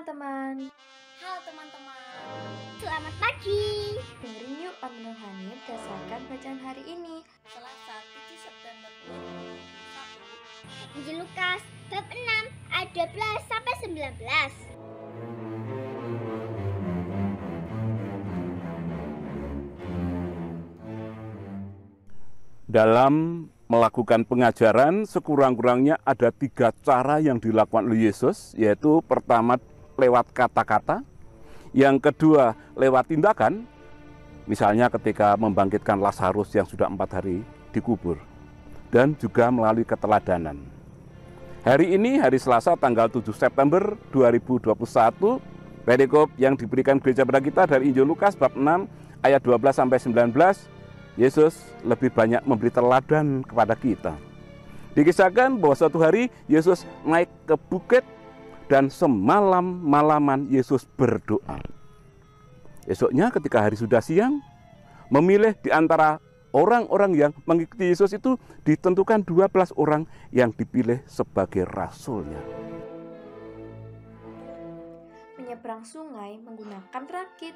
teman-teman. Halo teman-teman. Selamat pagi. Dengerin yuk Pantun Rohani berdasarkan bacaan hari ini. Selasa 7 September 2021. Injil Lukas bab 6 ayat 12 sampai 19. Dalam melakukan pengajaran, sekurang-kurangnya ada 3 cara yang dilakukan oleh Yesus, yaitu pertama lewat kata-kata, yang kedua lewat tindakan, misalnya ketika membangkitkan Lazarus yang sudah 4 hari dikubur, dan juga melalui keteladanan. Hari ini, hari Selasa tanggal 7 September 2021, perikop yang diberikan gereja pada kita dari Injil Lukas bab 6 ayat 12 sampai 19. Yesus lebih banyak memberi teladan kepada kita. Dikisahkan bahwa suatu hari Yesus naik ke bukit dan semalam-malaman Yesus berdoa. Esoknya ketika hari sudah siang, memilih di antara orang-orang yang mengikuti Yesus itu ditentukan 12 orang yang dipilih sebagai rasulnya. Menyeberang sungai menggunakan rakit.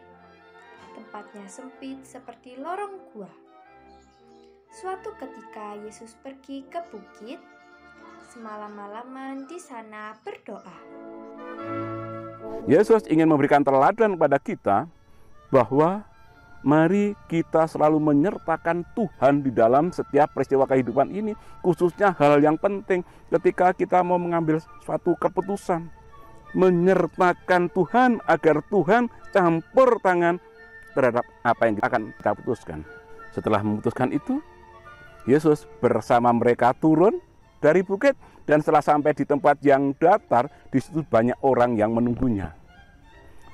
Tempatnya sempit seperti lorong gua. Suatu ketika Yesus pergi ke bukit, semalam-malaman di sana berdoa. Yesus ingin memberikan teladan kepada kita bahwa mari kita selalu menyertakan Tuhan di dalam setiap peristiwa kehidupan ini, khususnya hal yang penting ketika kita mau mengambil suatu keputusan. Menyertakan Tuhan agar Tuhan campur tangan terhadap apa yang akan kita putuskan. Setelah memutuskan itu, Yesus bersama mereka turun dari bukit, dan setelah sampai di tempat yang datar, di situ banyak orang yang menunggunya.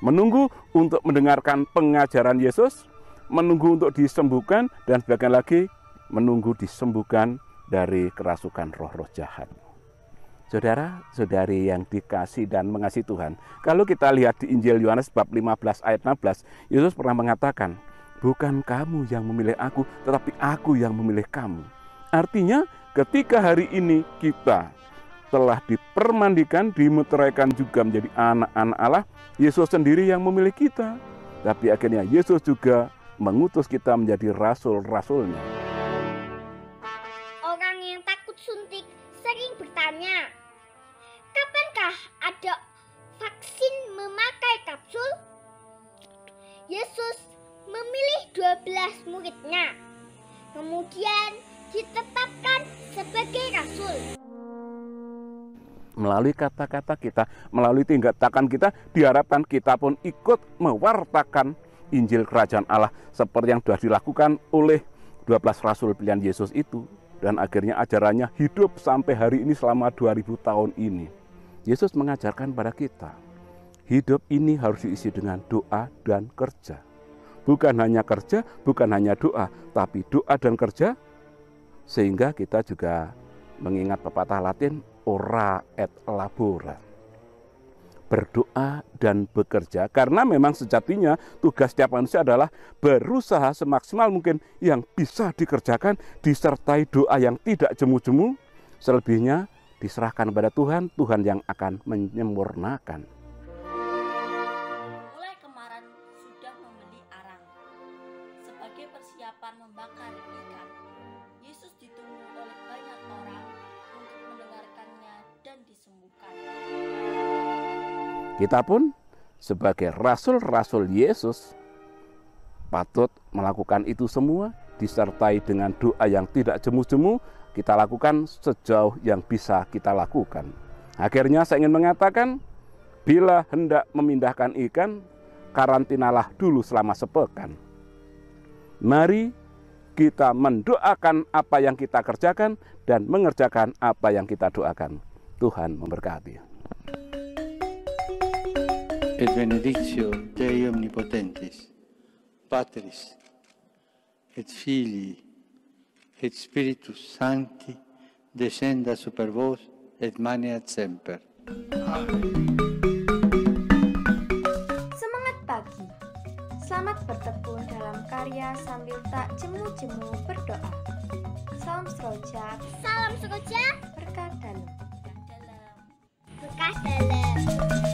Menunggu untuk mendengarkan pengajaran Yesus, menunggu untuk disembuhkan, dan sebagian lagi menunggu disembuhkan dari kerasukan roh-roh jahat. Saudara-saudari yang dikasih dan mengasihi Tuhan, kalau kita lihat di Injil Yohanes bab 15 ayat 16, Yesus pernah mengatakan, bukan kamu yang memilih aku, tetapi aku yang memilih kamu. Artinya, ketika hari ini kita telah dipermandikan, dimeteraikan juga menjadi anak-anak Allah, Yesus sendiri yang memilih kita. Tapi akhirnya Yesus juga mengutus kita menjadi rasul-rasulnya. Orang yang takut suntik sering bertanya, kapankah ada vaksin memakai kapsul? Yesus memilih 12 muridnya, kemudian ditetapkan sebagai rasul. Melalui kata-kata kita, melalui tindakan kita, diharapkan kita pun ikut mewartakan Injil Kerajaan Allah seperti yang sudah dilakukan oleh 12 rasul pilihan Yesus itu. Dan akhirnya ajarannya hidup sampai hari ini selama 2000 tahun ini. Yesus mengajarkan pada kita, hidup ini harus diisi dengan doa dan kerja. Bukan hanya kerja, bukan hanya doa, tapi doa dan kerja, sehingga kita juga mengingat pepatah Latin, ora et labora. Berdoa dan bekerja, karena memang sejatinya tugas setiap manusia adalah berusaha semaksimal mungkin yang bisa dikerjakan, disertai doa yang tidak jemu-jemu, selebihnya diserahkan kepada Tuhan, Tuhan yang akan menyempurnakan. Mulai kemarin sudah membeli arang sebagai persiapan membakar ikan. Yesus ditunggu oleh banyak orang untuk mendengarkannya dan disembuhkan. Kita pun sebagai rasul-rasul Yesus patut melakukan itu semua, disertai dengan doa yang tidak jemu-jemu, kita lakukan sejauh yang bisa kita lakukan. Akhirnya saya ingin mengatakan, bila hendak memindahkan ikan, karantinalah dulu selama sepekan. Mari kita mendoakan apa yang kita kerjakan dan mengerjakan apa yang kita doakan. Tuhan memberkati. Et benedictio Dei omnipotentis, Patris, et Filii, et Spiritus Sancti, descenda super vos et maneat semper. Semangat pagi. Selamat bertekun dalam karya sambil tak jemu-jemu berdoa. Salam seroja, Salam seroja, berkat dalam. bekas dalam.